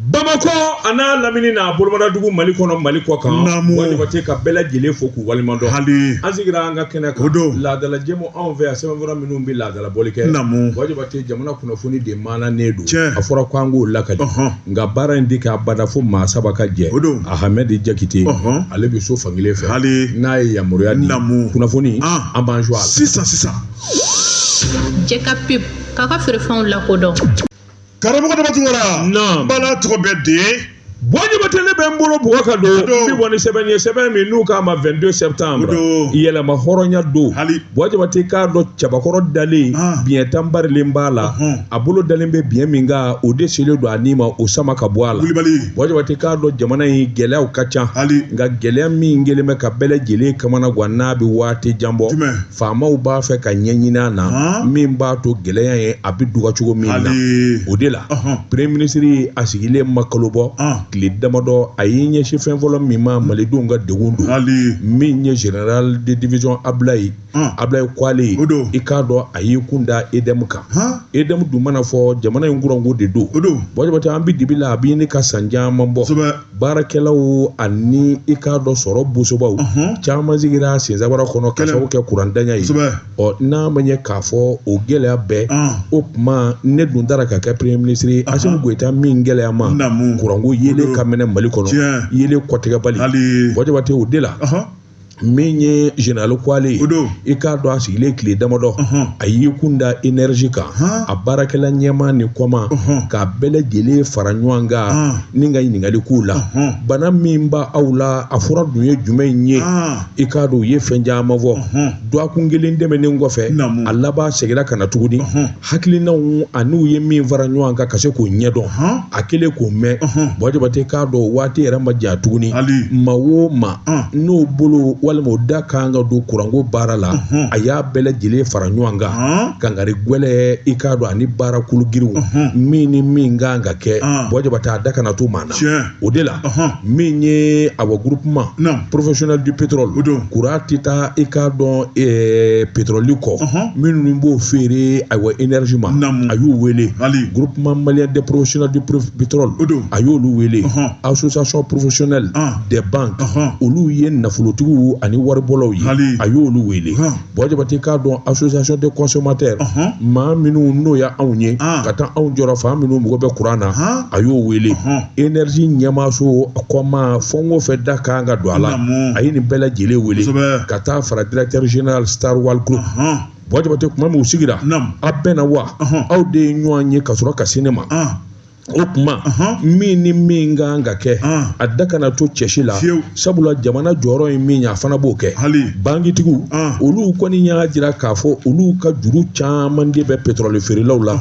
Bamako ana lamini na bolomada dugu Mali kɔnɔ Mali kɔ kan wajibate ka bɛɛ lajɛlen fo k'u walimadɔn hali an sigira an ka kɛnɛ kan laadala jɛmu anw fɛ yan sɛbɛnfura minnu bɛ laadala bɔli kɛ wajibate jamana kunnafoni de maananen don a fɔra ko an k'o lakali nka baara in di ka bada fo maa saba ka jɛ Ahamɛdi Jakite ale bɛ so fankelen fɛ hali n'a ye yamaruya di kunnafoni an b'an joie sisan Jɛka pub k'a ka feerefɛnw lakodɔn. Karamɔgɔ Damatugura bala tɔgɔ bɛ de wajibate ne bɛ n bolo bɔgɔ ka don bi bɔ ni sɛbɛn ye sɛbɛn min n'u k'a ma 22 septembre yɛlɛma hɔrɔnya don wajibate k'a dɔn Cɛbakɔrɔ dalen biɲɛ tan barilen b'a la a bolo dalen bɛ biɲɛ min kan o de selen don a ni ma o sama ka bɔ a la wajibate k'a dɔn jamana in gɛlɛyaw ka ca nka gɛlɛya min kɛlen bɛ ka bɛɛ lajɛlen kamana gan n'a bɛ waati jan bɔ faamaw b'a fɛ ka ɲɛɲini a na min b'a to gɛlɛya ye a bɛ duga cogo min na o de la premier ministre a sigilen ma kalo bɔ tile damadɔ a y'i ɲɛsin fɛn fɔlɔ min ma malidenw ka degun don min ye général de division Ablaye Kwale i k'a dɔn a y'i kun da EDM kan EDM dun mana fɔ jamana in kuranko de don wajibate an bɛ dibi la a b'i ni ka san caman bɔ baarakɛlaw ani i k'a dɔn sɔrɔ bosobaw caman sigira senzabara kɔnɔ ka sababu kɛ kurandanya ye n'a ma ɲɛ k'a fɔ o gɛlɛya bɛɛ o tuma ne dun taara ka kɛ premier ministre Assimi Goïta min gɛlɛya ma kuranko yelen ka mɛnɛ Mali kɔnɔ yelen kɔtigɛbali wajibate o de la min ye général Kwale i k'a dɔn a sigilen tile damadɔ a y'i kun da énergie kan a baarakɛla ɲɛmaa ni kɔma k'a bɛɛ lajɛlen fara ɲɔgɔn kan ni ka ɲininkali k'u la bana min b'a aw la a fɔra dun ye jumɛn ye i k'a dɔn u ye fɛn caman fɔ dɔgɔkun kelen tɛmɛnen kɔfɛ a laban seginna ka na tuguni hakilinaw an'u ye min fara ɲɔgɔn kan ka se k'o ɲɛdɔn a kɛlen k'o mɛn wajibate k'a dɔn waati yɛrɛ ma jan tuguni maa o maa n'o bolo walima o da kan ka don kuranko baara la a y'a bɛɛ lajɛlen fara ɲɔgɔn kan kangari gwɛlɛ i k'a dɔn ani baara kulugiriw min ni min kan ka kɛ wajibate a da kana to maa na o de la min ye awa groupement professionnel du pétrole kura tɛ taa i k'a dɔn pétrole kɔ minnu b'o feere awa énergie ma a y'u wele groupement malien des professionnels du pétrole a y'olu wele association professionnelle des banques olu ye nafolotigiw ani waribɔlaw ye a y'olu wele wajibate k'a dɔn association des consommateurs maa minnu n'o ya anw ye ka taa anw jɔra fa minnu mɔgɔ bɛ kuran na a y'o wele énergie ɲɛmaaso kɔma fɛn o fɛn da kan ka don a la a ye nin bɛɛ lajɛlen wele ka taa fara directeur général Star World Group wajibate kuma min u sigira a bɛnna wa aw de ye ɲɔgɔn ye ka sɔrɔ ka se ne ma o kuma min ni min kan ka kɛ a da kana to cɛsi la sabula jamana jɔyɔrɔ ye min ye a fana b'o kɛ bankitigiw olu kɔni y'a jira k'a fɔ olu ka juru caman de bɛ pétrole feerelaw la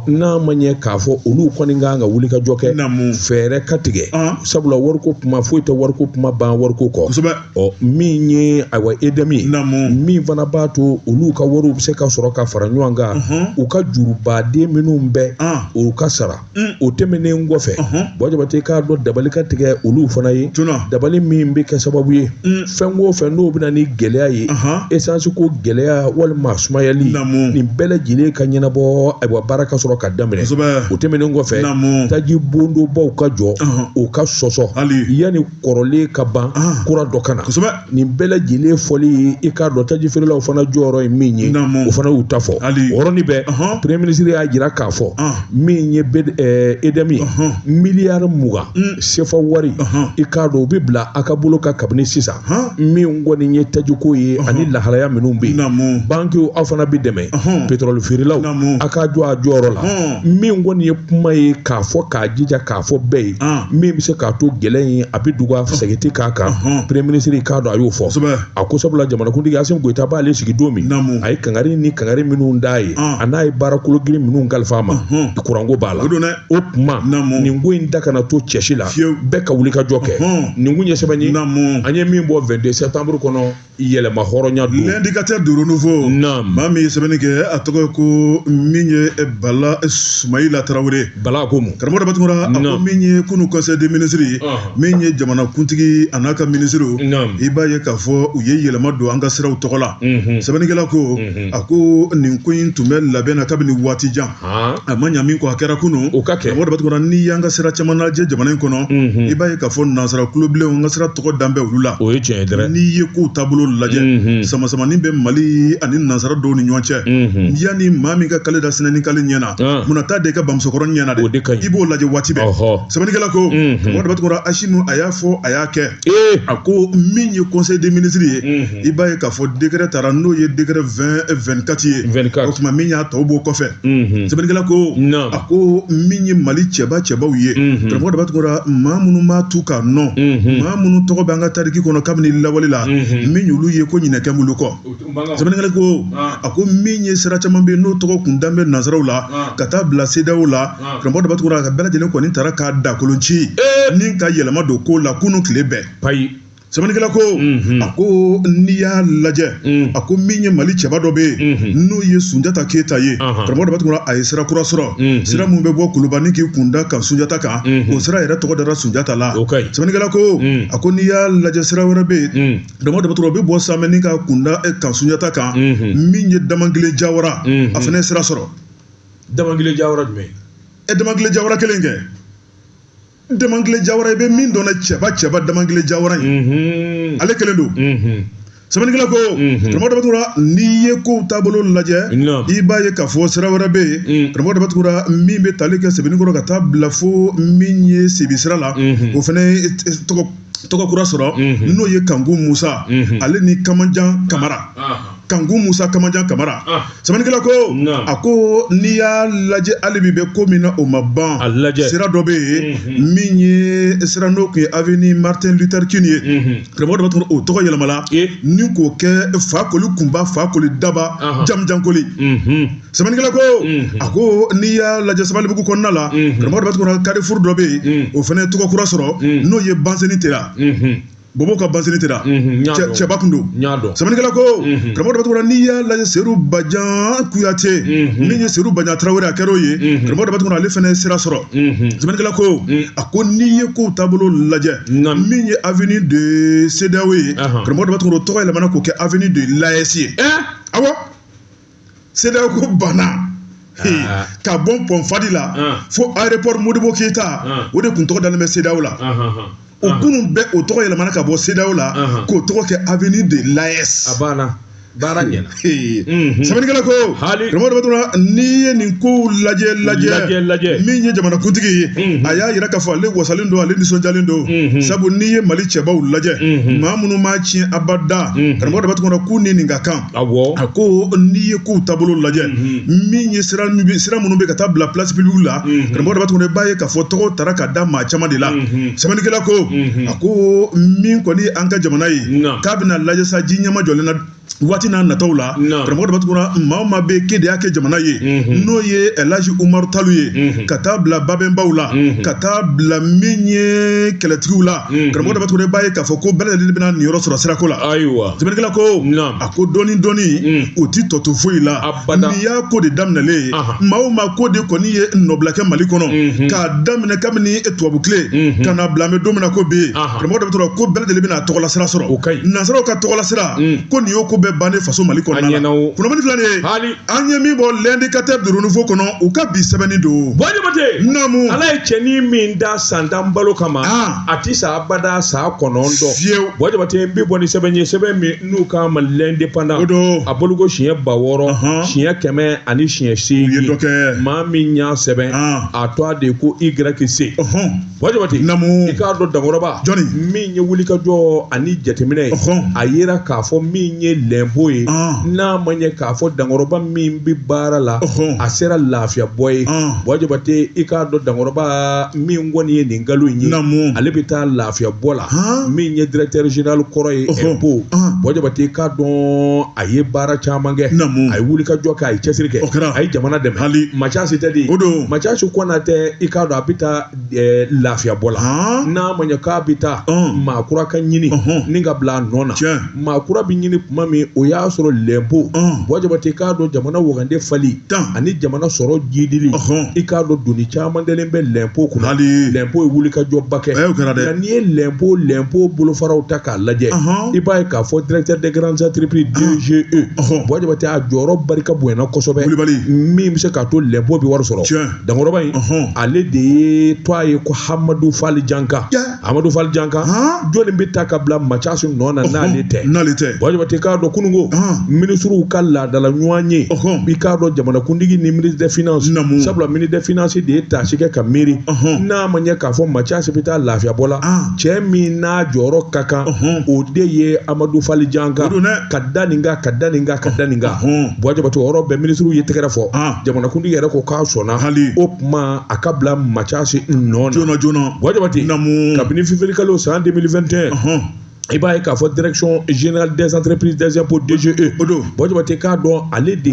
n'a ma ɲɛ k'a fɔ olu kɔni kan ka wuli ka jɔ kɛ fɛɛrɛ ka tigɛ sabula wariko kuma foyi tɛ wariko kuma ban wariko kɔ min ye ayiwa EDM ye min fana b'a to olu ka wariw bɛ se ka sɔrɔ ka fara ɲɔgɔn kan u ka jurubaden minnu bɛ o ka sara o tɛmɛnen kɔfɛ wajibate k'a dɔn dabali ka tigɛ olu fana ye dabali min bɛ kɛ sababu ye fɛn o fɛn n'o bɛna ni gɛlɛya ye essence ko gɛlɛya walima sumayali nin bɛɛ lajɛlen ka ɲɛnabɔ ayiwa baara ka sɔrɔ ka daminɛ o tɛmɛnen kɔfɛ taji bondobaw ka jɔ o ka sɔsɔ yanni kɔrɔlen ka ban kura dɔ ka na nin bɛɛ lajɛlen fɔli ye i k'a dɔn taji feerelaw fana jɔyɔrɔ ye min ye o fana y'u ta fɔ o yɔrɔnin bɛɛ premier ministre y'a jira k'a fɔ min ye EDM miliyari 20 sefa wari i k'a dɔn u bɛ bila a ka bolo ka kabini sisan min kɔni ye tajiko ye ani lahalaya minnu bɛ yen bankiw aw fana bɛ dɛmɛ pétrole feerelaw a ka jɔ a jɔyɔrɔ la min kɔni ye kuma ye k'a fɔ k'a jija k'a fɔ bɛɛ ye min bɛ se k'a to gɛlɛya in a bɛ duga segin k'a kan premier ministre k'a dɔn a y'o fɔ a ko sabula jamanakuntigi Assimi Goïta b'ale sigi don min a ye kangari ni kangari minnu d'a ye a n'a ye baara kologirin minnu kalifa a ma kuranko b'a la o tuma nin ko in da kana to cɛsi la bɛɛ ka wuli ka jɔ kɛ nin kun ye sɛbɛn ye an ye min bɔ 22 septembre kɔnɔ yɛlɛma hɔrɔnya don l'indicateur de renouveau maa min ye sɛbɛnni kɛ a tɔgɔ ye ko min ye Bala Sumayila Tarawele Bala ko mu karamɔgɔ Damatugura a ko min ye kunu conseil des ministres ye min ye jamanakuntigi a n'a ka ministres i b'a ye k'a fɔ u ye yɛlɛma don an ka siraw tɔgɔ la sɛbɛnnikɛla ko a ko nin ko in tun bɛ labɛn na kabini waati jan a ma ɲa min kɔ a kɛra kunun kɛ o de b'a to ni y'an ka sira caman lajɛ jamana in kɔnɔ i b'a ye k'a fɔ nansara kulobilenw ka sira tɔgɔ dan bɛ olu la o ye tiɲɛ ye dɛrɛ n'i ye kow taabolo lajɛ sama-samanin bɛ Mali ani nansara dɔw ni ɲɔgɔn cɛ yanni maa min ka kale da sinɛni kale ɲɛna munna taa da i ka bamusokɔrɔ ɲɛna dɛ i b'o lajɛ waati bɛɛ sɛbɛnnikɛla ko o de b'a to Asimu a y'a fɔ a y'a kɛ a ko min ye conseil des ministres ye i b'a ye k'a fɔ décret taara n'o ye décret 2024 ye o tuma min y'a tɔw b'o kɔfɛ sɛbɛnnikɛla ko a ko min ye Mali cɛbaw ye karamɔgɔ de b'a to maa minnu m'a tu k'a nɔ maa minnu tɔgɔ bɛ an ka tariki kɔnɔ kabini lawale la min y'olu ye ko ɲinɛ kɛ bolo kɔ sɛbɛnnikɛla ko a ko min ye sira caman bɛ yen n'o tɔgɔ kun dan bɛ nansaraw la ka taa bila CEDEAO la karamɔgɔ de b'a to a ka bɛɛ lajɛlen kɔni taara k'a dakolonci ni ka yɛlɛma don ko la kunun tile bɛɛ sɛbɛnnikɛla ko a ko n'i y'a lajɛ a ko min ye Mali cɛba dɔ bɛ yen n'o ye Sunjata Keyita ye karamɔgɔ de b'a to a ye sira kura sɔrɔ sira min bɛ bɔ Kulubani k'i kun da kan Sunjata kan o sira yɛrɛ tɔgɔ dara Sunjata la sɛbɛnnikɛla ko a ko n'i y'a lajɛ sira wɛrɛ bɛ yen karamɔgɔ de b'a to o bɛ bɔ Samɛ ka kun da kan Sunjata kan min ye Damangile Jawara a fana ye sira sɔrɔ Damangile Jawara jumɛn Damangile Jawara kelen kɛ Damangile Jawara i bɛ min dɔn cɛba Damangile Jawara in ale kelen don sɛbɛnnikɛla ko karamɔgɔ de b'a to n'i ye kow taabolo lajɛ i b'a ye k'a fɔ sira wɛrɛ bɛ yen karamɔgɔ de b'a to min bɛ tali kɛ Sebenikɔrɔ ka taa bila fo min ye Sebi sira la o fana tɔgɔ kura sɔrɔ n'o ye Kanku Musa ale ni Kamanjan Kamara Kanku Musa Kamanjan Kamara sɛbɛnnikɛla ko a ko n'i y'a lajɛ hali bi bɛ ko min na o ma ban sira dɔ bɛ yen min ye sira n'o tun ye avenue Martin Luther King ye karamɔgɔ de b'a to o tɔgɔ yɛlɛmala ni k'o kɛ Fakoli Kunba Fakoli Daba Jamjankoli sɛbɛnnikɛla ko a ko n'i y'a lajɛ Sabalibugu kɔnɔna la karamɔgɔ de b'a to Carrefour dɔ bɛ yen o fana ye tɔgɔ kura sɔrɔ n'o ye Banseni Tera Bobo ka Banseni Tera cɛba kun don sɛbɛnnikɛla ko karamɔgɔ de b'a to n'i y'a lajɛ Seru Bajan Kuyate min ye Seru Bajan Tarawele a kɛr'o ye karamɔgɔ de b'a to ale fana ye sira sɔrɔ sɛbɛnnikɛla ko a ko n'i ye kow taabolo lajɛ min ye avenue de CEDEAO ye karamɔgɔ de b'a to o tɔgɔ yɛlɛmana k'o kɛ avenue de l'AES ye awɔ CEDEAO ko banna ka bɔ Pɔnfadi la fo aéroport Modibo Keyita o de kun tɔgɔ dalen bɛ CEDEAO la o kunun bɛɛ o tɔgɔ yɛlɛmana ka bɔ CEDEAO la k'o tɔgɔ kɛ avenue de l'AES a banna baara ɲɛna sɛbɛnnikɛla ko karamɔgɔ de b'a to n'i ye nin kow lajɛ min ye jamanakuntigi ye a y'a yira k'a fɔ ale wasalen don ale nisɔndiyalen don sabu n'i ye Mali cɛbaw lajɛ maa minnu m'a tiɲɛ abada karamɔgɔ de b'a to k'u ni nin ka kan a ko n'i ye kow taabolo lajɛ min ye sira minnu bɛ ka taa bila place publique la karamɔgɔ de b'a to i b'a ye k'a fɔ tɔgɔ taara ka da maa caman de la sɛbɛnnikɛla ko a ko min kɔni ye an ka jamana ye k'a bɛna lajɛ sa ji ɲɛma jɔlen na waati n'a nataw la karamɔgɔ de b'a to maa o maa bɛ ke de y'a kɛ jamana ye n'o ye Elhaji Umaru Talu ye ka taa bila babɛnbaw la ka taa bila min ye kɛlɛtigiw la karamɔgɔ de b'a to i b'a ye k'a fɔ ko bɛɛ lajɛlen bɛna nin yɔrɔ sɔrɔ sirako la sɛbɛnnikɛla ko a ko dɔɔni o ti tɔ to foyi la n'i y'a ko de daminɛlen maa o maa ko de kɔni ye nɔbila kɛ Mali kɔnɔ k'a daminɛ kabini tubabu tile ka na bila an bɛ don min na ko bi karamɔgɔ de b'a to ko bɛɛ lajɛlen bɛna tɔgɔla sira sɔrɔ nansaraw ka tɔgɔla sira ko nin y'o ko bɛɛ bannen faso Mali kɔnɔna la kunnafoni filɛ nin ye an ye min bɔ l'indicateur de renouveau kɔnɔ u ka bi sɛbɛnni don Namu Ala ye cɛnin min da san tan balo kama a ti sa abada sa kɔnɔntɔn fiyewu Jabate bi bɔ ni sɛbɛn ye sɛbɛn min n'u ka ma l'indépendant a bologo siɲɛ 600 siɲɛ 100 ani siɲɛ 8 maa min y'a sɛbɛn a tɔ de ko YC Jabate Namu i k'a dɔn Dankɔrɔba min ye wulikajɔ ani jateminɛ ye a yera k'a fɔ min ye lɛnpo ye n'a ma ɲɛ k'a fɔ Dankɔrɔba min bi baara la a sera lafiya bɔ ye Jabate i k'a dɔn Dankɔrɔba min kɔni ye nin nkalon in ye ale bɛ taa lafiya bɔ la min ye directeur général kɔrɔ ye impôt Jabate i k'a dɔn a ye baara caman kɛ a ye wulikajɔ kɛ a ye cɛsiri kɛ a ye jamana dɛmɛ Mathias tɛ de Mathias Konatɛ i k'a dɔn a bɛ taa lafiya bɔ la n'a ma ɲɛ k'a bɛ taa maa kura ka ɲini ni ka bila a nɔ na maa kura bɛ ɲini tuma min min o y'a sɔrɔ lɛnpo wajabate k'a dɔn jamana wagande fali ani jamana sɔrɔ jidili i k'a dɔn doni caman dalen bɛ lɛnpo kunna lɛnpo ye wuli ka jɔba kɛ nka n'i ye lɛnpo bolofaraw ta k'a lajɛ i b'a ye k'a fɔ directeur des grandes entreprises DGE wajabate a jɔyɔrɔ barika bonyana kosɛbɛ min bɛ se k'a to lɛnpo bɛ wari sɔrɔ dankɔrɔba in ale de ye to a ye ko Hamadu Fali Janka jɔnni bɛ ta ka bila Mathias nɔ na n'ale tɛ wajabate k'a dɔn kununko ministres ka laadala ɲɔgɔn ye i k'a dɔn jamanakuntigi ni ministre des finances sabula ministre des finances de ye taasi kɛ ka miiri n'a ma ɲɛ k'a fɔ Mathias bɛ taa lafiyabɔ la cɛ min n'a jɔyɔrɔ ka kan o de ye Amadu Fali Janka ka da nin kan wajabate o yɔrɔ bɛɛ ministres ye tɛgɛrɛ fɔ jamanakuntigi yɛrɛ ko k'a sɔnna o tuma a ka bila Mathias nɔ na joona wajabate kabini février kalo san 2021 i b'a ye k'a fɔ direction générale des entreprises des impôts DGE wajabate k'a dɔn ale de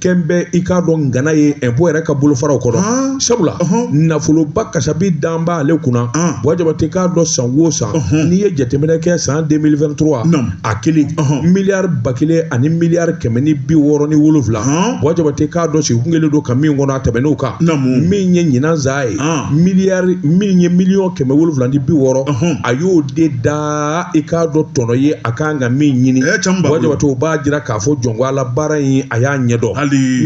kɛn bɛ i k'a dɔn ngana ye impôt yɛrɛ ka bolofaraw kɔnɔ sabula nafoloba kasabi dan b'ale kunna wajabate k'a dɔn san o san n'i ye jateminɛ kɛ san 2023 a kelen miliyari 1 ani miliyari 667 wajabate k'a dɔn sigi kun kelen don ka min kɔnɔ a tɛmɛn'o kan min ye ɲinan zaa ye miliyari min ye miliyɔn 760 a y'o de da i k'a dɔn tɔnɔ ye a kan ka min ɲini wajabate o b'a jira k'a fɔ jɔnko ala baara in a y'a ɲɛdɔn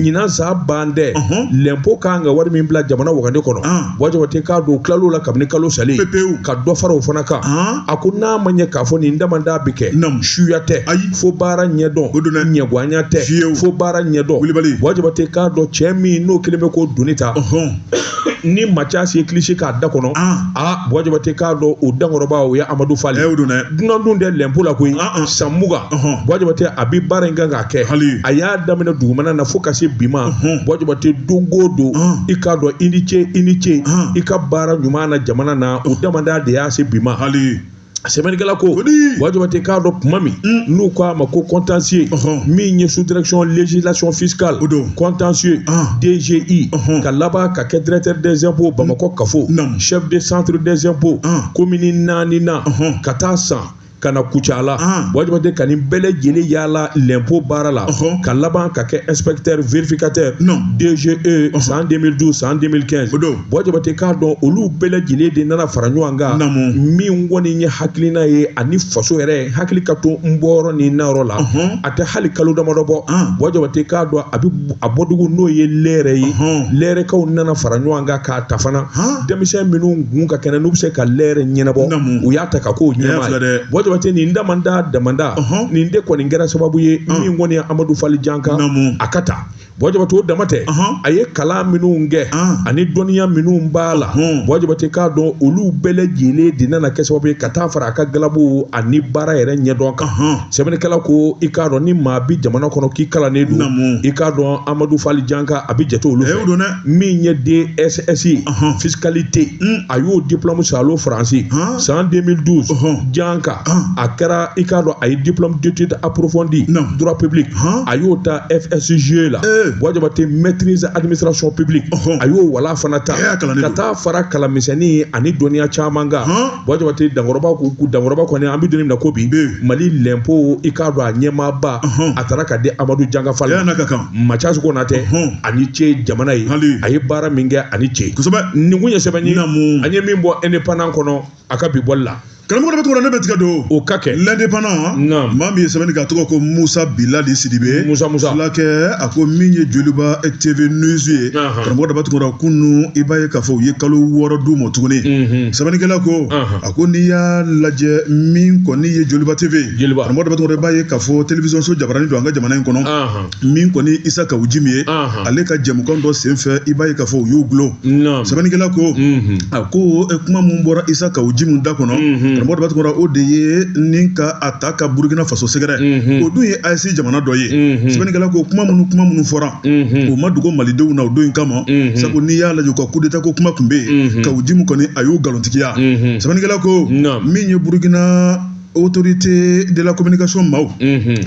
ɲinan saa ban dɛ lɛnpo kan ka wari min bila jamana wagande kɔnɔ wajabate k'a dɔn tilal'o la kabini kalo salen ka dɔ fara o fana kan a ko n'a ma ɲɛ k'a fɔ nin damanda bɛ kɛ suya tɛ fo baara ɲɛdɔn ɲɛguanya tɛ fo baara ɲɛdɔn wajabate k'a dɔn cɛ min n'o kelen bɛ k'o doni ta ni Mathias ye kilisi k'a da kɔnɔ wajabate k'a dɔn o dankɔrɔba o ye Amadu Fali dunan dun tɛ lɛnpo la koyi san 20 wajabate a bi baara in kan k'a kɛ a y'a daminɛ dugumana na fo ka se bi ma wajabate don o don i k'a dɔn i ni ce i ka baara ɲuman na jamana na o damanda de y'a se bi ma sɛbɛnnikɛla ko wajabate k'a dɔn tuma min n'u k'a ma ko contentieux min ye sous direction législation fiscale contentieux DGI ka laban ka kɛ directeur des impôts Bamakɔ kafo chef de centre des impôts commune 4 na ka taa san kana Kucala wajabate ka nin bɛɛ lajɛlen yaala l'impôt baara la ka laban ka kɛ inspecteur vérificateur DGE san 2012 san 2015 wajabate k'a dɔn olu bɛɛ lajɛlen de nana fara ɲɔgɔn kan min kɔni ye hakilina ye ani faso yɛrɛ hakili ka to n bɔyɔrɔ ni nayɔrɔ la a tɛ hali kalo damadɔ bɔ wajabate k'a dɔn a bɔdugu n'o ye lɛrɛ ye lɛrɛkaw nana fara ɲɔgɔn kan k'a ta fana denmisɛn minnu gun ka kɛnɛ n'u bɛ se ka lɛrɛ ɲɛnabɔ u y'a ta ka k'o ɲɛnama ye wajabate nin damanda nin de kɔni kɛra sababu ye min kɔni ye Amadu Fali Janka a ka taa wajabate o dama tɛ a ye kalan minnu kɛ ani dɔnniya minnu b'a la wajabate k'a dɔn olu bɛɛ lajɛlen de nana kɛ sababu ye ka taa fara a ka galabu ani baara yɛrɛ ɲɛdɔn kan sɛbɛnnikɛla ko i k'a dɔn ni maa bi jamana kɔnɔ k'i kalannen don i k'a dɔn Amadu Fali Janka a bi jate olu fɛ min ye DSS ye fiscalité a y'o diplôme salo faransi san 2012 Janka a kɛra i k'a dɔn a ye diplôme d'études approfondies droit public a y'o ta FSG la wajabate maîtrise administration publique a y'o wala fana ta ka taa fara kalamisɛnnin ani dɔnniya caman kan wajabate dankɔrɔba kɔni an bɛ don min na ko bi Mali l'impôt i k'a dɔn a ɲɛmaaba a taara ka di Amadu Janka Fali Mathias Konatɛ ani ce jamana ye a ye baara min kɛ ani ce nin kun ye sɛbɛn ye an ye min bɔ indépendant kɔnɔ a ka bi bɔli la karamɔgɔ bɛ tɔgɔ ne bɛ tigɛ don o ka kɛ l'indépendant maa min ye sɛbɛnni k'a tɔgɔ ko Musa Bilali Sidibe fulakɛ a ko min ye Joliba TV news ye karamɔgɔ daba tɔgɔ kunu i b'a ye k'a fɔ u ye kalo 6 d'u ma tuguni sɛbɛnnikɛla ko a ko n'i y'a lajɛ min kɔni ye Joliba TV karamɔgɔ daba tɔgɔ i b'a ye k'a fɔ télévision so jabarani don an ka jamana in kɔnɔ min kɔni Isa Kawujimi ye ale ka jɛmukan dɔ senfɛ i b'a ye k'a fɔ u y'u gulon sɛbɛnnikɛla ko a ko kuma mun bɔra Isa Kawujimi da kɔnɔ karamɔgɔ daba tɔgɔ o de ye ni ka a ta ka Burkina Faso sɛgɛrɛ o dun ye AES jamana dɔ ye sɛbɛnnikɛla ko kuma minnu fɔra o ma dogo malidenw na o don in kama sabu n'i y'a lajɛ u ka coup d'état ko kuma tun bɛ yen Kawujimi kɔni a y'o nkalontigiya sɛbɛnnikɛla ko min ye Burkina autorité de la communication maaw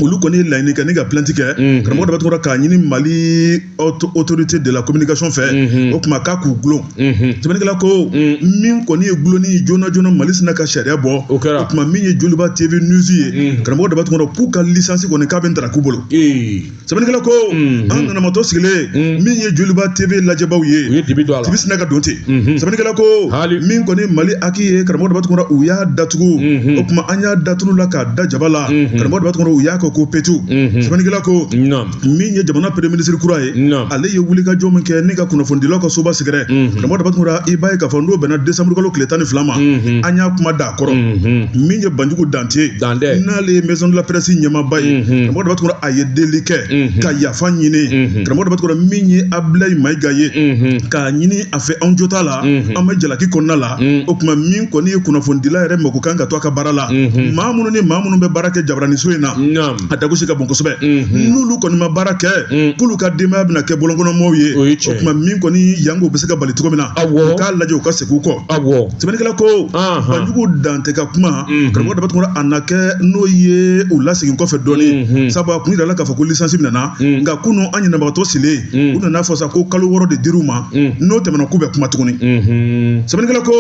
olu kɔni laɲini kɛ ni ka plainte kɛ karamɔgɔ dɔ bɛ tɔgɔ k'a ɲini Mali autorité de la communication fɛ o kuma k'a k'u gulon sɛbɛnnikɛla ko min kɔni ye gulonni joona joona Mali sina ka sariya bɔ o kuma min ye Joliba TV News ye karamɔgɔ dɔ bɛ tɔgɔ k'u ka licence kɔni k'a bɛ ntara k'u bolo sɛbɛnnikɛla ko an nanamatɔ sigilen min ye Joliba TV lajɛbaw ye tibi sina ka don ten sɛbɛnnikɛla ko min kɔni Mali aki ye karamɔgɔ dɔ bɛ tɔgɔ u y'a datugu o kuma an y'a datugu la k'a da jaba la karamɔgɔ dɔ bɛ tɔgɔ u y'a kɛ ko petu sɛbɛnnikɛla ko min ye jamana premier ministre kura ye ale ye wulikajɔ min kɛ ni ka kunnafonidilaw ka soba sigɛrɛ karamɔgɔ dɔ bɛ tɔgɔ i b'a ye k'a fɔ n'o bɛnna décembre kalo tile 12 ma an y'a kuma d'a kɔrɔ min ye Banjugu Dante n'ale ye maison de la presse ɲɛmaaba ye karamɔgɔ dɔ bɛ tɔgɔ a ye deli kɛ ka yafa ɲini karamɔgɔ dɔ bɛ tɔgɔ min ye Ablaye Mayiga ye k'a ɲini a fɛ anw jo t'a la an bɛ jalaki kɔnɔna la o kuma min kɔni ye kunnafonidila yɛrɛ mako kan ka to a ka baara la maa minnu ni maa minnu bɛ baara kɛ jabaraniso in na a dagosi ka bon kosɛbɛ n'olu kɔni ma baara kɛ k'olu ka denbaya bɛna kɛ bɔlɔnkɔnɔmɔɔw ye o kuma min kɔni yango bɛ se ka bali cogo min na u k'a lajɛ u ka segin u kɔ sɛbɛnnikɛla ko Banjugu Dante ka kuma karamɔgɔ dɔ bɛ tɔgɔ a na kɛ n'o ye u lasegin kɔfɛ dɔɔni sabu a kun yirala k'a fɔ ko licence minɛna nka kunu an ɲɛnabagatɔ silen u nana fɔ sa ko kalo 6 de dir'u ma n'o tɛmɛna k'u bɛ kuma tuguni sɛbɛnnikɛla ko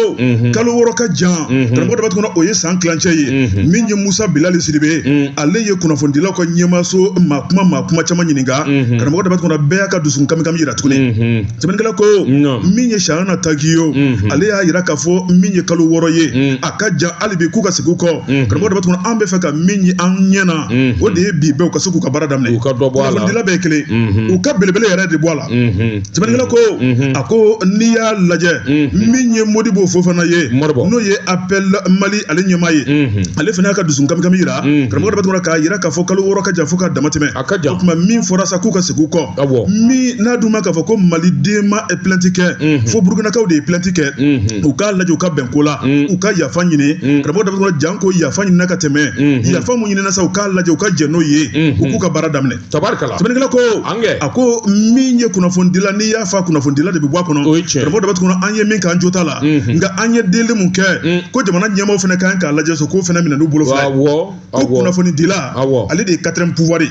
kalo 6 ka jan karamɔgɔ dɔ bɛ tɔgɔ o ye san kilancɛ ye min ye Musa Bilali Sidibe ale ye kunnafonidilaw ka ɲɛmaaso maa kuma caman ɲininka karamɔgɔ dɔ bɛ tɔgɔ bɛɛ y'a ka dusukun kami yira tuguni sɛbɛnnikɛla ko min ye Sharana Tagiyo ale y'a yira k'a fɔ min ye kalo 6 ye a ka jan hali bi k'u ka segin u kɔ karamɔgɔ dɔ bɛ tɔgɔ an bɛ fɛ ka min ye an ɲɛna o de ye bi bɛɛ u ka se k'u ka baara daminɛ kunnafonidila bɛɛ ye kelen u ka belebele yɛrɛ de bɔ a la sɛbɛnnikɛla ko a ko n'i y'a lajɛ min ye Modibo Fofana ye n'o ye Appel Mali ale ɲɛmaa ye ale fana y'a ka dusukun kami yira karamɔgɔ dɔ bɛ tɔgɔ k'a yira k'a fɔ kalo 6 ka jan fo ka dama tɛmɛ o kuma min fɔra sa k'u ka segin u kɔ min n'a dun ma k'a fɔ ko Mali den ma plainte kɛ fo Burukinakaw de ye plainte kɛ u k'a lajɛ u ka bɛn ko la u ka yafa ɲini karamɔgɔ dɔ bɛ tɔgɔ jan ko yafa ɲinina ka tɛmɛ yafa mun ɲinina sa u k'a lajɛ u ka jɛn n'o ye u k'u ka baara daminɛ sɛbɛnnikɛla ko a ko min ye kunnafonidila n'i y'a fa kunnafonidila de bɛ bɔ a kɔnɔ karamɔgɔ dɔ bɛ tɔgɔ an ye min k'an jo t'a la nka an ye deli mun kɛ ko jamana ɲɛmaaw fana kan k'a lajɛ so k'o fana minɛ n'u bolo filɛ ko kunnafonidila ale de ye 4ème pouvoir ye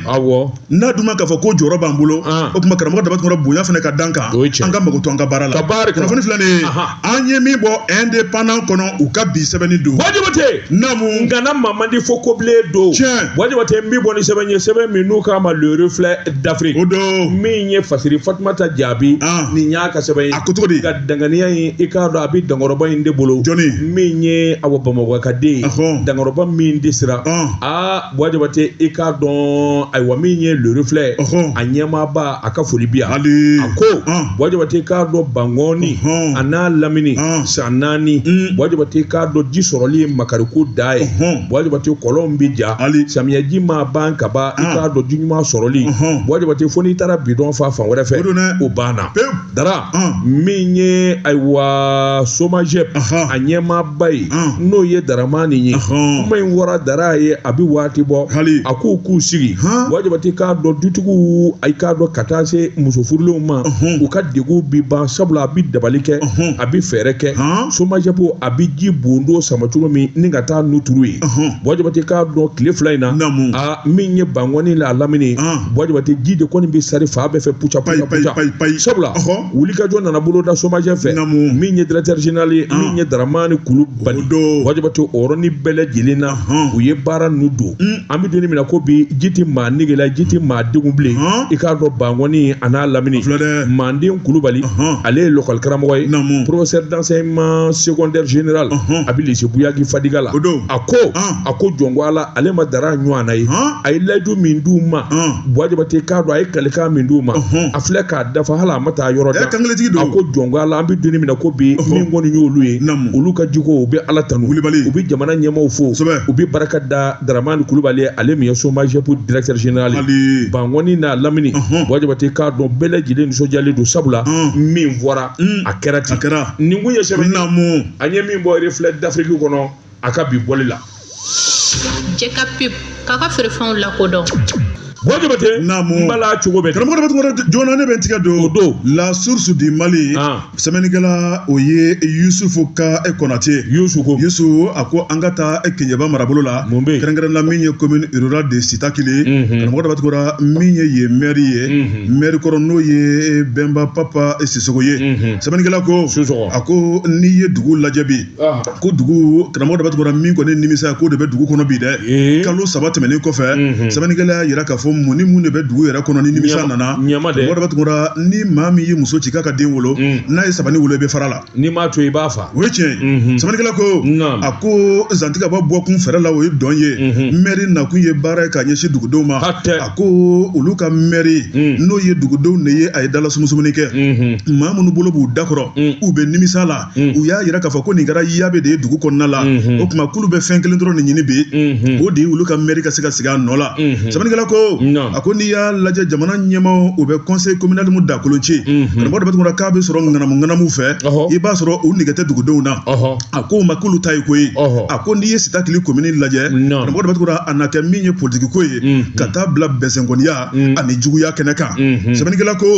n'a dun ma k'a fɔ ko jɔyɔrɔ b'an bolo o kuma karamɔgɔ dɔ bɛ tɔgɔ bonya fana ka dan kan an ka mago to an ka baara la kunnafoni filɛ nin ye an ye min bɔ indépendant kɔnɔ u ka bi sɛbɛnni don Wajibate namu ngana mamadi fo koble do Wajibate mbi boni sɛbɛn ye sɛbɛn min n'u k'a ma le reflet d'Afrique o do min ye Fasiri Fatumata Jaabi nin y'a ka sɛbɛn ye a ko cogo di ka danganiya in i k'a dɔn a bɛ dankɔrɔba in de bolo min ye Awa Bamakɔ ka den dankɔrɔba min de sira Wajibate i k'a dɔn ayiwa min ye le reflet a ɲɛmaaba a ka foli bi yan a ko Wajibate i k'a dɔn Bangɔni a n'a lamini san 4 Wajibate i k'a dɔn ji sɔrɔli ye Makariko da ye Wajibate kɔlɔnw bi ja samiyaji ma ban ka ban i k'a dɔn ji ɲuman sɔrɔli Wajibate fo n'i taara bidɔn fa fan wɛrɛ fɛ o banna dara min ye ayiwa Somajep a ɲɛmaaba ye n'o ye Daramani ye kuma in wɔra Dara ye a bi waati bɔ a k'u sigi Wajibate k'a dɔn dutigiw i k'a dɔn ka taa se muso furulenw ma u ka degun bi ban sabula a bi dabali kɛ a bi fɛɛrɛ kɛ Somajep a bi ji bondo sama cogo min ni ka taa nuturu ye Wajibate k'a dɔn tile 2 in na min ye Bangɔni la lamini Wajibate ji de kɔni bi sari fa bɛɛ fɛ puca sabula wulikajɔ nana bolo da Somajep fɛ min ye directeur général ye min ye Daramani Kulubali Wajibate o yɔrɔnin bɛɛ lajɛlen na u ye baara ninnu don an bɛ donni min na ko bi ji tɛ maa negela ji tɛ maa degun bilen i k'a dɔn Bangɔni a n'a lamini Manden Kulubali ale ye l'école karamɔgɔ ye professeur d'enseignement secondaire général a bɛ lycée Buyagi Fadiga la a ko jɔnko Ala ale ma Dara ɲɔgɔn na ye a ye layidu min d'u ma Wajibate k'a dɔn a ye kalikan min d'u ma a filɛ k'a dafa hali a ma taa yɔrɔ jan a ko jɔnko Ala an bɛ donni min na ko bi min kɔni y'olu ye olu ka jiko u bɛ Ala tanu u bɛ jamana ɲɛmaaw fo u bɛ barika da Daramani Kulubali ale min ye Somajep directeur général Bangɔni n'a lamini Wajibate k'a dɔn bɛɛ lajɛlen nisɔndiyalen don sabula min fɔra a kɛra ten nin kun ye sɛbɛn an ye min bɔ reflet d'Afrique kɔnɔ a ka bi bɔli la Jeka Pip k'a ka feerefɛnw lakodɔn Wajabate mbala chugo bete karamɔgɔ dama tugura jona ne bɛ tigɛ don la source du Mali sɛbɛnnikɛla o ye Yusufu ka Konate Yusu a ko an ka taa Keɲeba marabolo la kɛrɛnkɛrɛnna min ye commune rurale de Sitakili karamɔgɔ dama tugura min ye maire ye maire kɔrɔ n'o ye Bɛnba Papa Sisoko ye sɛbɛnnikɛla ko a ko n'i ye dugu lajɛ bi ko dugu karamɔgɔ dama tugura min kɔni nimisa ko de bɛ dugu kɔnɔ bi dɛ kalo 3 tɛmɛnen kɔfɛ sɛbɛnnikɛla yira k'a fɔ mun ni mun de bɛ dugu yɛrɛ kɔnɔ ni nimisa nana karamɔgɔ dama tugura ni maa min ye muso ci k'a ka den wolo n'a ye sabani wolo i bɛ fara la ni m'a to i b'a fa o ye tiɲɛ sɛbɛnnikɛla ko a ko Zantigaba bɔ kun fɛrɛ la o ye dɔn ye maire nakun ye baara ye k'a ɲɛsin dugudenw ma a ko olu ka maire n'o ye dugudenw de ye a ye dala sumusumuni kɛ maa minnu bolo b'u dakɔrɔ u bɛ nimisa la u y'a yira k'a fɔ ko nin kɛra yabe de ye dugu kɔnɔna la o tuma k'olu bɛ fɛn kelen dɔrɔn de ɲini bi o de ye olu ka maire ka se ka sigi a nɔ la sɛbɛnnikɛla ko a ko n'i y'a lajɛ jamana ɲɛmaaw u bɛ conseil communal mu dakolon ci karamɔgɔ dama tugura k'a bɛ sɔrɔ ŋanamu fɛ i b'a sɔrɔ u nɛgɛ tɛ dugudenw na a ko ma k'olu ta ye koyi a ko n'i ye Sitakili commune lajɛ karamɔgɔ dama tugura a na kɛ min ye politique ko ye ka taa bila bɛnsɛnkɔniya ani juguya kɛnɛ kan sɛbɛnnikɛla ko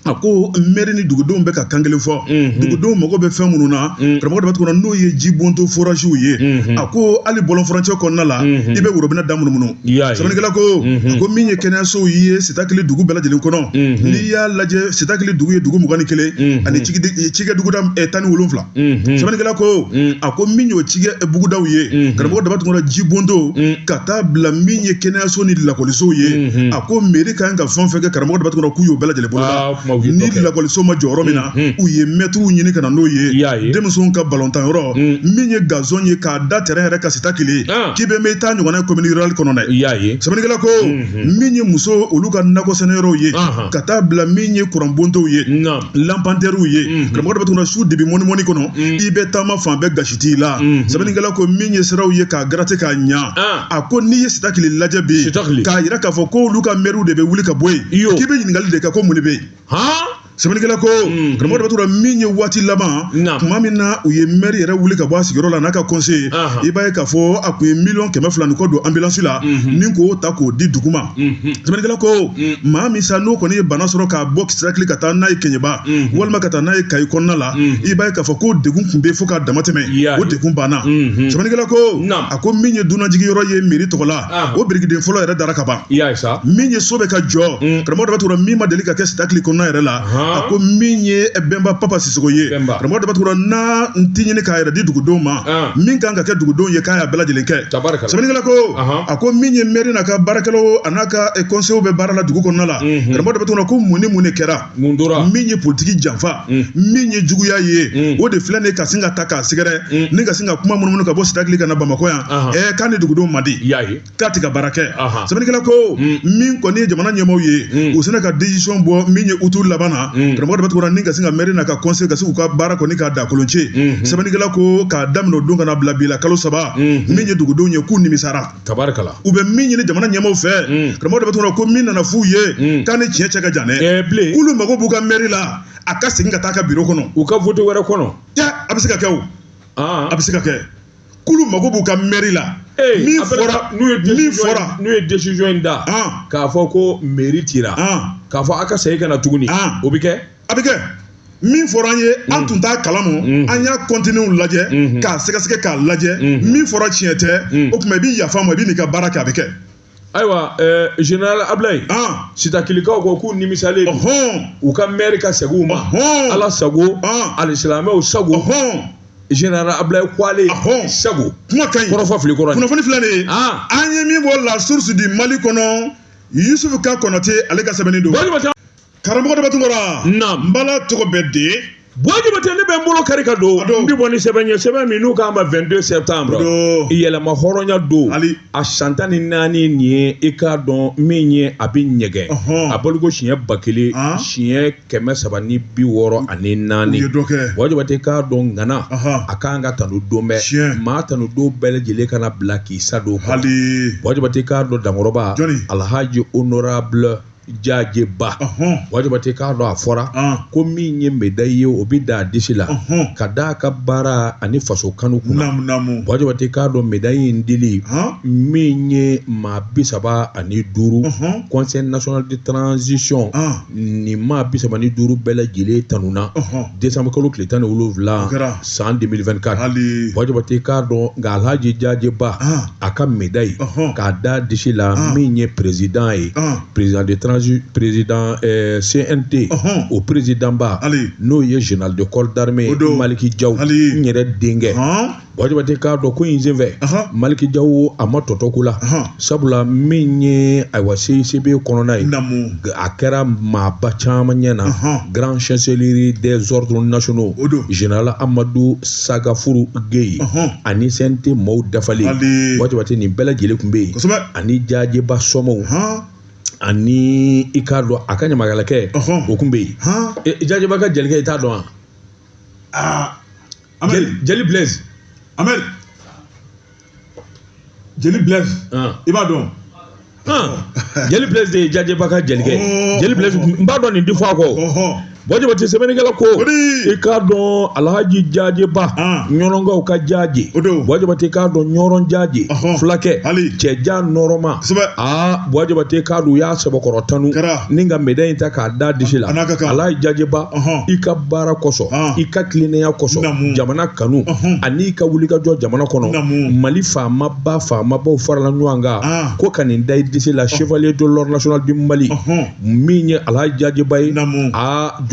a ko maire ni dugudenw bɛ ka kan kelen fɔ dugudenw mago bɛ fɛn minnu na karamɔgɔ dama tugura n'o ye jibonto forage ye a ko hali bɔlɔn furancɛ kɔnɔna la i bɛ worobinɛ da munumunu sɛbɛnnikɛla ko a ko min ye kɛnɛyasow ye Sitakili dugu bɛɛ lajɛlen kɔnɔ n'i y'a lajɛ Sitakili dugu ye dugu 21 ani cikɛ duguda 17 sɛbɛnnikɛla ko a ko min y'o cikɛ bugudaw ye karamɔgɔ dama tugura jibonto ka taa bila min ye kɛnɛyaso ni lakɔlisow ye a ko mairie ka kan ka fɛn fɛn kɛ karamɔgɔ dama tugura k'u y'o bɛɛ lajɛlen boloda ni lakɔliso ma jɔyɔrɔ min na u ye mɛtiriw ɲini ka na n'o ye denmisɛnw ka balontan yɔrɔ min ye gazon ye k'a da terrain yɛrɛ ka Sitakili k'i bɛ mɛn i t'a ɲɔgɔnna commune rurale kɔnɔ dɛ sɛbɛnnikɛla ko min ye muso olu ka nakɔ sɛnɛyɔrɔw ye ka taa bila min ye courant bontow ye lampanterw ye karamɔgɔ dama tugura su debi mɔni kɔnɔ i bɛ taama fan bɛɛ gasi t'i la sɛbɛnnikɛla ko min ye siraw ye k'a gratter k'a ɲa a ko n'i ye Sitakili lajɛ bi k'a yira k'a fɔ ko olu ka maires de bɛ wuli ka bɔ yen k'i bɛ ɲininkali de kɛ ko mun de bɛ yen sɛbɛnnikɛla ko karamɔgɔ dama tugura min ye waati laban tuma min na u ye maire yɛrɛ wuli ka bɔ a sigiyɔrɔ la n'a ka conseil i b'a ye k'a fɔ a kun ye $200,000 ni kɔ don ambulance la ni k'o ta k'o di dugu ma sɛbɛnnikɛla ko maa min sa n'o kɔni ye bana sɔrɔ k'a bɔ Sitakili ka taa n'a ye Keɲeba walima ka taa n'a ye Kayi kɔnɔna la i b'a ye k'a fɔ ko degun tun bɛ fo k'a dama tɛmɛ o degun banna sɛbɛnnikɛla ko a ko min ye dunnajigiyɔrɔ ye mairie tɔgɔ la o birikiden fɔlɔ yɛrɛ dara ka ban min ye so bɛ ka jɔ karamɔgɔ dama tugura min ma deli ka kɛ Sitakili kɔnɔna yɛrɛ la a ko min ye Bɛnba Papa Sisoko ye karamɔgɔ dama tugura n'a ti ɲini k'a yɛrɛ di dugudenw ma min kan ka kɛ dugudenw ye k'a y'a bɛɛ lajɛlen kɛ sɛbɛnnikɛla ko a ko min ye maire n'a ka baarakɛlaw a n'a ka conseillers bɛ baara la dugu kɔnɔna la karamɔgɔ dama tugura ko mun ni mun de kɛra min ye politique janfa min ye juguya ye o de filɛ ne ka sin ka ta k'a sɛgɛrɛ ni ka sin ka kuma munumunu ka bɔ Sitakili ka na Bamakɔ yan k'a ni dugudenw man di k'a tɛ ka baara kɛ sɛbɛnnikɛla ko min kɔni ye jamana ɲɛmaaw ye u sera ka décision bɔ min ye utu laban na karamɔgɔ dama tugura ni ka sin ka maire n'a ka conseil ka se k'u ka baara kɔni k'a dakolon ci sɛbɛnnikɛla ko k'a daminɛ o don ka na bila bi la kalo 3 min ye dugudenw ye k'u nimisara u bɛ min ɲini jamana ɲɛmaaw fɛ karamɔgɔ dama tugura ko min nana f'u ye k'a ni tiɲɛ cɛ ka jan dɛ k'olu mago b'u ka maire la a ka segin ka taa ka bureau kɔnɔ u ka vote wɛrɛ kɔnɔ a bɛ se ka kɛ o a bɛ se ka kɛ k'olu mago b'u ka maire la min fɔra n'u ye décision in da k'a fɔ ko mairie cira k'a fɔ a ka segin ka na tuguni o bɛ kɛ a bɛ kɛ min fɔra an ye an tun t'a kalama an y'a continuer lajɛ k'a sɛgɛsɛgɛ k'a lajɛ min fɔra tiɲɛ tɛ o tuma i bɛ yafa ma i bɛ n'i ka baara kɛ a bɛ kɛ ayiwa général Ablaye Sitakilikaw ko k'u nimisalen u ka maire ka segin u ma Ala sago alisilamɛw sago général Ablaye Kwale sago kuma ka ɲi kɔrɔfɔ fili kɔrɔ kunnafoni filɛ nin ye an ye min bɔ la source du Mali kɔnɔ Yusufu ka Konate ale ka sɛbɛnni don karamɔgɔ dama tugura n bala tɔgɔ bɛ de Wajibate ne bɛ n bolo kari ka don n bɛ bɔ ni sɛbɛn ye sɛbɛn min n'u k'a ma 22 septembre yɛlɛma hɔrɔnya don a san 14 nin ye i k'a dɔn min ye a bɛ ɲɛgɛn a balogo siɲɛ 1000 siɲɛ 364 Wajibate k'a dɔn ŋana a k'an ka tanu don bɛɛ maa tanu don bɛɛ lajɛlen kana bila k'i sa don Wajibate k'a dɔn dankɔrɔba Alhaji honorable Jajeba wajaba te k'a dɔn a fɔra ko min ye médaille ye o bi da disi la ka d'a ka baara ani faso kanu kunna wajaba te k'a dɔn médaille in dili min ye maa 35 conseil national de transition ni maa 35 bɛɛ lajɛlen tanuna décembre kalo tile 17 san 2024 wajaba te k'a dɔn nka Alhaji Jajeba a ka médaille k'a da disi la min ye président ye président de président CNT au président ba n'o ye général de corps d'armée Maliki Diaw n yɛrɛ denkɛ wajaba te k'a dɔn ko in senfɛ Maliki Diaw a ma tɔtɔ ko la sabula min ye ayiwa CICB kɔnɔna ye a kɛra maaba caman ɲɛna grand chancellerie des ordres nationaux général Amadou Sagafuru Gueye ani CNT maaw dafalen wajaba te nin bɛɛ lajɛlen tun bɛ yen ani Jajeba somɔw ani i k'a dɔn a ka ɲamakalakɛ o tun bɛ yen Jajeba ka jelikɛ i t'a dɔn wa Jeli Blaise Jeli Blaise i b'a dɔn Jeli Blaise de ye Jajeba ka jelikɛ Jeli Blaise n b'a dɔn nin di fɔ a kɔ wajaba te sɛbɛnnikɛla ko i k'a dɔn Alhaji Jajeba ɲɔrɔnkaw ka Jaje wajaba te k'a dɔn ɲɔrɔn Jaje fulakɛ cɛja nɔrɔma wajaba te k'a dɔn u y'a sɛbɛkɔrɔ tanu ni ka médaille in ta k'a da disi la Alhaji Jajeba i ka baara kosɔn i ka tilennenya kosɔn jamana kanu ani i ka wulikajɔ jamana kɔnɔ Mali faamabaw farala ɲɔgɔn kan ko ka nin da i disi la chevalier de l'ordre national du Mali min ye Alhaji Jajeba ye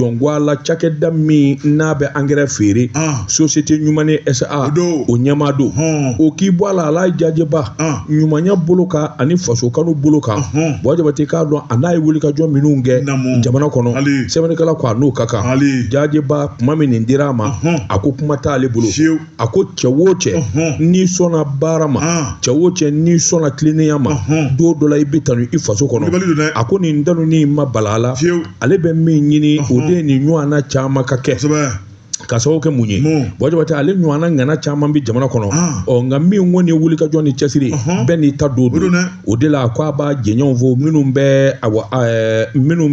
jɔngwala cakɛda min n'a bɛ engrais feere société ɲumane SA o ɲɛmaa don o k'i bɔ a la Alhaji Jajeba ɲumanya bolo kan ani faso kanu bolo kan wajaba te k'a dɔn a n'a ye wulikajɔ minnu kɛ jamana kɔnɔ sɛbɛnnikɛla ko a n'o ka kan Jajeba kuma min nin dira a ma a ko kuma t'ale bolo a ko cɛ o cɛ n'i sɔnna baara ma cɛ o cɛ n'i sɔnna tilennenya ma don dɔ la i bɛ tanu i faso kɔnɔ a ko nin danunin ma bala a la ale bɛ min ɲini o de ni ɲɔgɔnna caman ka kɛ ka sababu kɛ mun ye wajaba tɛ ale ɲɔgɔnna ŋana caman bɛ jamana kɔnɔ nka min kɔni ye wulikajɔ ni cɛsiri bɛɛ n'i ta don o de la ko a b'a jɛɲɔgɔnw fo minnu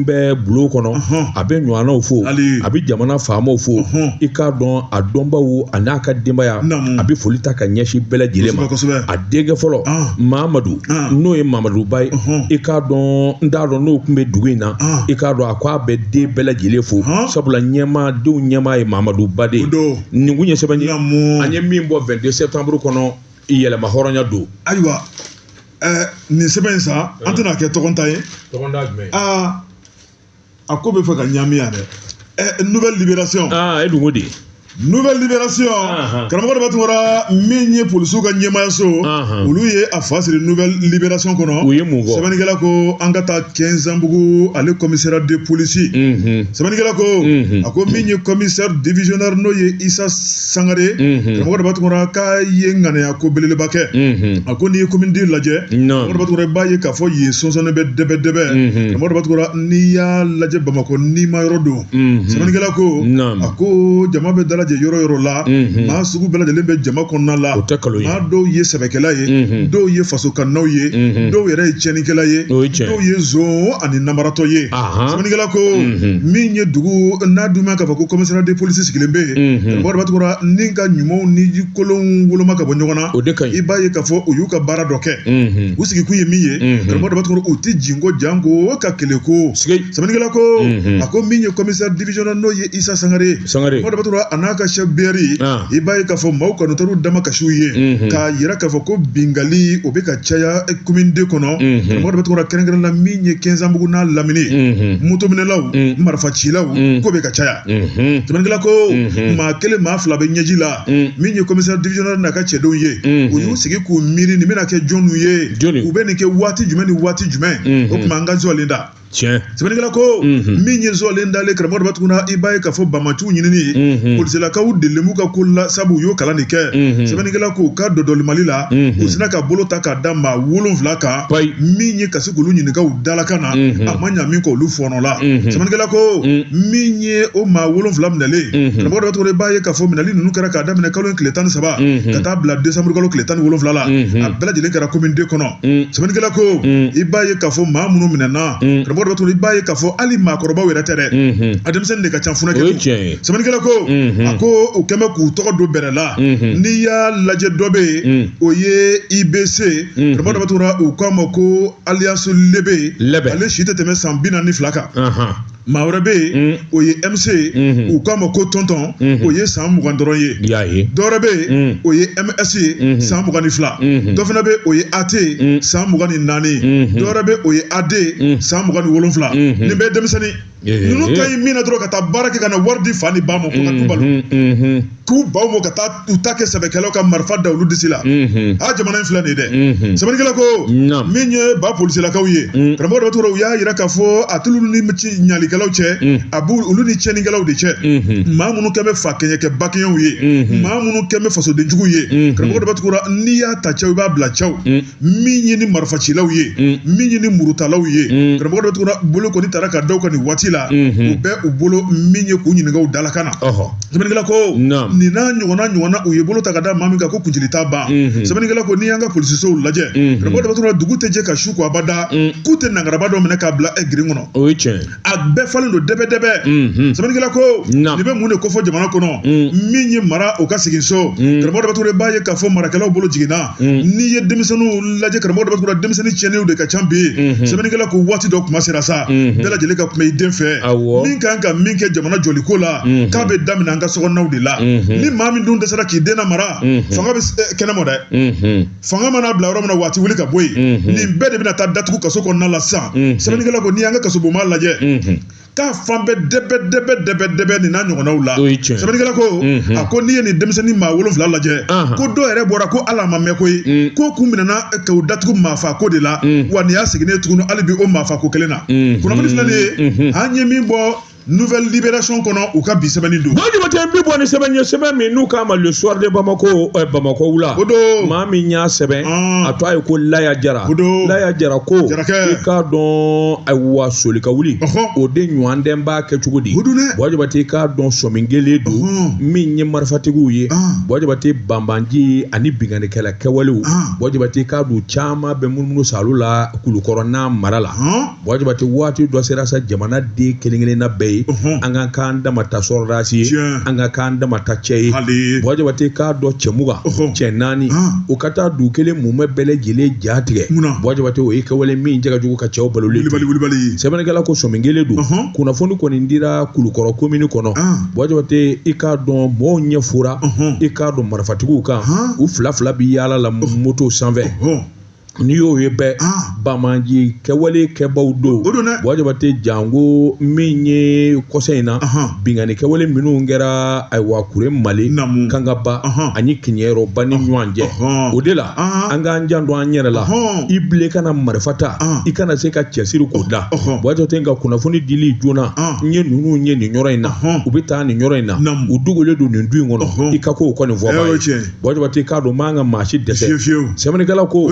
bɛ bulon kɔnɔ a bɛ ɲɔgɔnnaw fo a bɛ jamana faamaw fo i k'a dɔn a dɔnbaw a n'a ka denbaya a bɛ foli ta ka ɲɛsin bɛɛ lajɛlen ma a denkɛ fɔlɔ Mamadu n'o ye Mamadu Ba ye i k'a dɔn n t'a dɔn n'o tun bɛ dugu in na i k'a dɔn a ko a bɛ den bɛɛ lajɛlen fo sabula denw ɲɛmaa ye Mamadu Bade nin kun ye sɛbɛn ye an ye min bɔ 22 septembre kɔnɔ yɛlɛma hɔrɔnya don ayiwa nin sɛbɛn in sa an tɛna kɛ tɔgɔnta ye a ko bɛ fɛ ka ɲami yan dɛ nouvelle libération e dun ko de nouvelle libération karamɔgɔ de b'a tɔgɔra min ye polisiw ka ɲɛmaayaso olu ye a fa siri nouvelle libération kɔnɔ u ye mun fɔ sɛbɛnnikɛla ko an ka taa Kɛnzanbugu ale commissariat de police sɛbɛnnikɛla ko a ko min ye commissaire divisionnaire n'o ye Isa Sangare karamɔgɔ de b'a tɔgɔra k'a ye ŋaniya ko belebeleba kɛ a ko n'i ye commune D lajɛ karamɔgɔ de b'a tɔgɔra i b'a ye k'a fɔ yen sɔnsɔnnen bɛ dɛbɛdɛbɛ karamɔgɔ de b'a tɔgɔra n'i y'a lajɛ Bamakɔ n'i ma yɔrɔ don sɛbɛnnikɛla ko a ko jama bɛ dalajɛ yɔrɔ yɔrɔ la maa sugu bɛɛ lajɛlen bɛ jama kɔnɔna la maa dɔw ye sɛbɛkɛla ye dɔw ye faso kannaw ye dɔw yɛrɛ ye tiɲɛnikɛla ye dɔw ye zon ani namaratɔ ye sɛbɛnnikɛla ko min ye dugu n'a dun ma k'a fɔ ko commissariat de police sigilen bɛ yen karamɔgɔ de b'a tɔgɔra ni ka ɲumanw ni kolonw woloma ka bɔ ɲɔgɔn na i b'a ye k'a fɔ u y'u ka baara dɔ kɛ u sigikun ye min ye karamɔgɔ de b'a tɔgɔra u tɛ jinko janko ka kɛlɛ ko sɛbɛnnikɛla ko a ko min ye commissaire divisionnaire n'o ye Isa Sangare karamɔgɔ de b'a tɔgɔra a n'a ka chef BRI i b'a ye k'a fɔ maaw kanutɛriw dama kasiw ye k'a yira k'a fɔ ko bingali o bɛ ka caya commune D kɔnɔ karamɔgɔ de b'a tɔgɔra kɛrɛnkɛrɛnnen la min ye Kɛnzanbugu n'a Lamini motominɛlaw marifacilaw ko bɛ ka caya sɛbɛnnikɛla ko maa kelen maa fila bɛ ɲɛji la min ye commissaire divisionnaire n'a ka cɛdenw ye u y'u sigi k'u miiri nin bɛna kɛ jɔnniw ye u bɛ nin kɛ waati jumɛn ni waati jumɛn o tuma an ka zɔlen da sɛbɛnnikɛla ko min ye zɔlen dalen karamɔgɔ de b'a tuguna i b'a ye k'a fɔ bamaciw ɲinini polisilakaw delilen b'u ka ko la sabu u y'o kalan de kɛ sɛbɛnnikɛla ko ka dɔdɔli Mali la u sina ka bolo ta k'a da maa 7 kan min ye kasi k'olu ɲininka u dalakan na a ma ɲa min kɔ olu fɔnɔ la sɛbɛnnikɛla ko min ye o maa 7 minɛlen karamɔgɔ de b'a tuguna i b'a ye k'a fɔ minɛli ninnu kɛra k'a daminɛ kalo 13 ka taa bila décembre kalo 17 la a bɛɛ lajɛlen kɛra commune D kɔnɔ sɛbɛnnikɛla ko i b'a ye k'a fɔ maa minnu minɛna karamɔgɔ karamɔgɔ dɔ tun b'a ye k'a fɔ hali maakɔrɔbaw yɛrɛ tɛ dɛ a denmisɛnnin de ka ca funakɛ sɛbɛnnikɛla ko a ko o kɛmɛ k'u tɔgɔ don bɛrɛ la n'i y'a lajɛ dɔ bɛ yen o ye IBC karamɔgɔ dɔ tora u k'a ma ko Alliance Lebe ale si tɛ tɛmɛ san 42 kan maa wɛrɛ bɛ yen o ye MC u k'a ma ko Tonton o ye san 20 dɔrɔn ye dɔ wɛrɛ bɛ yen o ye MS ye san 22 dɔ fana bɛ o ye AT san 24 dɔ wɛrɛ bɛ o ye AD san 27 nin bɛɛ denmisɛnnin ninnu ka ɲi min na dɔrɔn ka taa baara kɛ ka na wari di fa ni ba ma ko ka t'u balo k'u baw ma ka taa u ta kɛ sɛbɛkɛlaw ka marifa da olu disi la jamana in filɛ nin ye dɛ sɛbɛnnikɛla ko min ye ba polisilakaw ye karamɔgɔ dɔ tora u y'a yira k'a fɔ a t'olu ni ɲalikɛlaw cɛ a b'u olu ni tiɲɛnikɛlaw de cɛ maa minnu kɛ bɛ fa kɛɲɛkɛ bakɛɲɛw ye maa minnu kɛ bɛ fasodenjugu ye karamɔgɔ dɔ tora n'i y'a ta cɛw i b'a bila cɛw min ye ni marifacilaw ye min ye ni murutalaw ye karamɔgɔ dɔ tora bolo kɔni taara ka da u ka nin waati la u bɛ u bolo min ye k'u ɲininka u dalakan na sɛbɛnnikɛla ko nin n'a ɲɔgɔnna u ye bolo ta ka da maa min kan ko kuncili t'a ban sɛbɛnnikɛla ko n'i y'an ka polisisow lajɛ karamɔgɔ dɔ tora dugu tɛ jɛ ka su ko abada k'u tɛ nangaraba dɔ minɛ k'a bila girin kɔnɔ a bɛɛ falen don dɛbɛ sɛbɛnnikɛla ko nin bɛ mun de kofɔ jamana kɔnɔ min ye mara o ka segin so karamɔgɔ dɔ tora b'a ye k'a fɔ marakɛlaw bolo jiginna n'i ye denmisɛnninw lajɛ karamɔgɔ dɔ tora denmisɛnnin tiɲɛniw de ka ca bi sɛbɛnnikɛla ko waati dɔ kuma sera sa bɛɛ lajɛlen ka kuma i den fɛ min kan ka min kɛ jamana jɔliko la k'a bɛ daminɛ an ka sokɔnɔnaw de la ni maa min dun dɛsɛra k'i den mara fanga bɛ kɛnɛ ma dɛ fanga mana bila yɔrɔ min na waati wuli ka bɔ yen nin bɛɛ de bɛna taa datugu kaso kɔnɔna la sisan sɛbɛnnikɛla ko n'i y'an ka kasobonba lajɛ k'a fan bɛɛ dɛbɛ nin n'a ɲɔgɔnnaw la sɛbɛnnikɛla ko a ko n'i ye nin denmisɛnnin maa 7 lajɛ ko dɔ yɛrɛ bɔra ko ala ma mɛn koyi ko kun minɛna k'u datugu maafa ko de la wa nin y'a seginnen tuguni hali bi o maafa ko kelen na kunnafoni filɛ nin ye an ye min bɔ nouvelle libération kɔnɔ u ka bi sɛbɛnni don Baji bate bi bɔ ni sɛbɛn ye sɛbɛn min n'u k'a ma le soir de Bamako Bamako wula o don maa min y'a sɛbɛn a to a ye ko Laya Jara Laya Jara ko i k'a dɔn ayiwa soli ka wuli o de ɲɔgɔn den b'a kɛ cogo di Baji bate i k'a dɔn sɔmingelen don min ye marifatigiw ye Baji bate banbanji ani binganikɛla kɛwalew Baji bate i k'a dɔn caman bɛ munumunu salu la kulukɔrɔna mara la Baji bate waati dɔ sera sa jamana den kelen-kelen na bɛɛ an ka kan dama ta sɔrɔdasi an ka kan dama ta cɛ ye Baji bate k'a dɔn cɛmuga cɛ 4 o ka taa du kelen mumɛ bɛɛ lajɛlen ja tigɛ Baji bate o ye kɛwale min jɛgɛ jugu ka cɛw baloli sɛbɛnnikɛla ko sɔmingelen don kunnafoni kɔni dira kulukɔrɔ komini kɔnɔ Baji bate i k'a dɔn mɔɔw ɲɛfora i k'a dɔn marifatigiw kan u fila bi yaala la moto sanfɛ n'i y'o ye bɛɛ Bamaji kɛwale kɛbaw don Baji bate jango min ye kɔsɛ in na bingani kɛwale minnu kɛra ayiwa kure Mali Kangaba ani Kiɲɛyɔrɔba ni ɲɔgɔn cɛ o de la an k'an jan don an yɛrɛ la i bile kana marifa ta i kana se ka cɛsiri k'o da Baji bate ka kunnafoni dili joona n ye ninnu ye nin yɔrɔ in na u bɛ taa nin yɔrɔ in na u dogolen don nin du in kɔnɔ i ka k'o kɔni fɔ Baji bate k'a dɔn m'an ka maa si dɛsɛ sɛbɛnnikɛla ko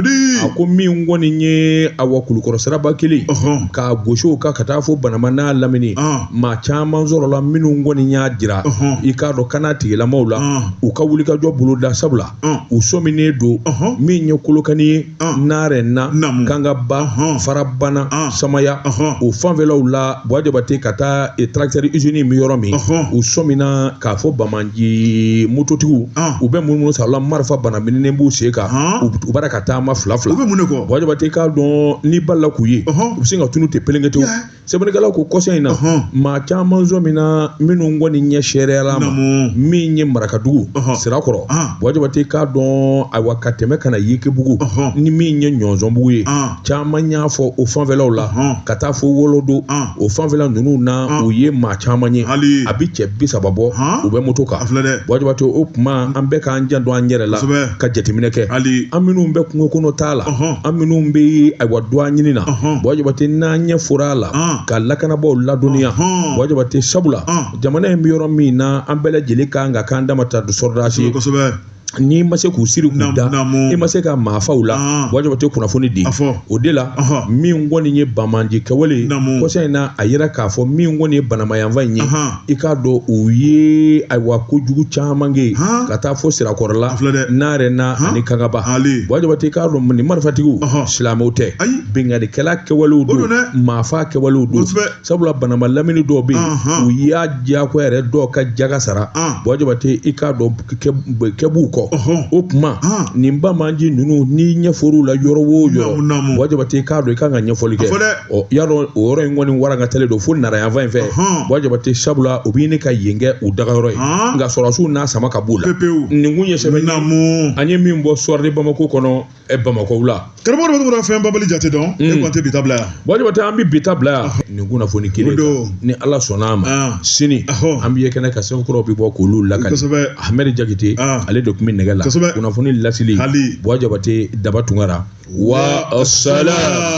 ko min kɔni ye awa kulukɔrɔ siraba kelen ka gosiw ka taa fɔ banama n'a lamini maa caman sɔrɔla minnu kɔni y'a jira i k'a dɔn kana tigilamaw la u ka wuli ka jɔ bolo da sabula u sɔminen don min ye kolokani ye Narena Kangaba Farabana Samaya o fanfɛlaw la Baji bate ka taa tracteur usine mi yɔrɔ min u sɔmina k'a fɔ Bamaji mototigiw u bɛ munumunu sala marifa bana mininen b'u sen kan u bara ka taama fila Baji bate k'a dɔn ni bala k'u ye u bɛ se ka tunu tɛ pelenkɛtew sɛbɛnnikɛlaw ko kɔsɛ in na maa caman sɔmina minnu kɔni ɲɛ sɛrɛyala ma min ye marakadugu sirakɔrɔ Baji bate k'a dɔn ayiwa ka tɛmɛ kana Yekebugu ni min ye ɲɔnzɔnbugu ye caman y'a fɔ o fanfɛlaw la ka taa fɔ Wolodo o fanfɛla ninnu na u ye maa caman ye a bi cɛ 30 bɔ u bɛ moto kan Baji bate o kuma an bɛɛ k'an jan don an yɛrɛ la ka jateminɛ kɛ an minnu bɛ kungo kɔnɔ t'a la an minnu bɛ ayiwa do an ɲini na Baji bate n'an ɲɛ fora la ka lakanabaw ladɔnniya Baji bate sabula jamana in bɛ yɔrɔ min na an bɛɛ lajɛlen kan ka kan dama ta sɔrɔdasi ye ni ma se k'u siri k'u da i ma se ka maafaw la Buwa Jabate kunnafoni di o de la min kɔni ye bamandi kɛwale kɔsa in na a yira k'a fɔ min kɔni ye banamayanfa in ye i k'a dɔn u ye ayiwa kojugu caman kɛ ka taa fɔ sirakɔrɔla Nare na ani Kangaba Buwa Jabate k'a dɔn nin marifatigiw silamɛw tɛ binganikɛla kɛwalew don maafa kɛwalew don sabula banama lamini dɔw bɛ yen u y'a diyagoya yɛrɛ dɔw ka jaga sara Buwa Jabate i k'a dɔn kɛb'u kɔ o kuma nin bamanji ninnu ni ɲɛfɔr'u la yɔrɔ o yɔrɔ Buwa Jabate k'a dɔn i kan ka ɲɛfɔli kɛ y'a dɔn o yɔrɔ in kɔni warankatɛlen don fo narayanfa in fɛ Buwa Jabate sabula u bɛ ɲini ka yen kɛ u dagayɔrɔ ye nka sɔrɔdasiw n'a sama ka b'u la nin kun ye sɛbɛn an ye min bɔ soir de Bamako kɔnɔ Bamako la karamɔgɔ bɛ tugura fɛn Babali Jate dɔn e kɔni tɛ bi ta bila yan Buwa Jabate an bɛ bi ta bila yan nin kunnafoni kelen ni Ala sɔnna a ma sini an bɛ ye kɛnɛ ka sɛbɛnkɔrɔw bɛ bɔ k'olu lakali Ahmed Jakite ale de tun bɛ nɛgɛ la kunnafoni lasili Buwa Jabate Daba Tunkara wa assalam.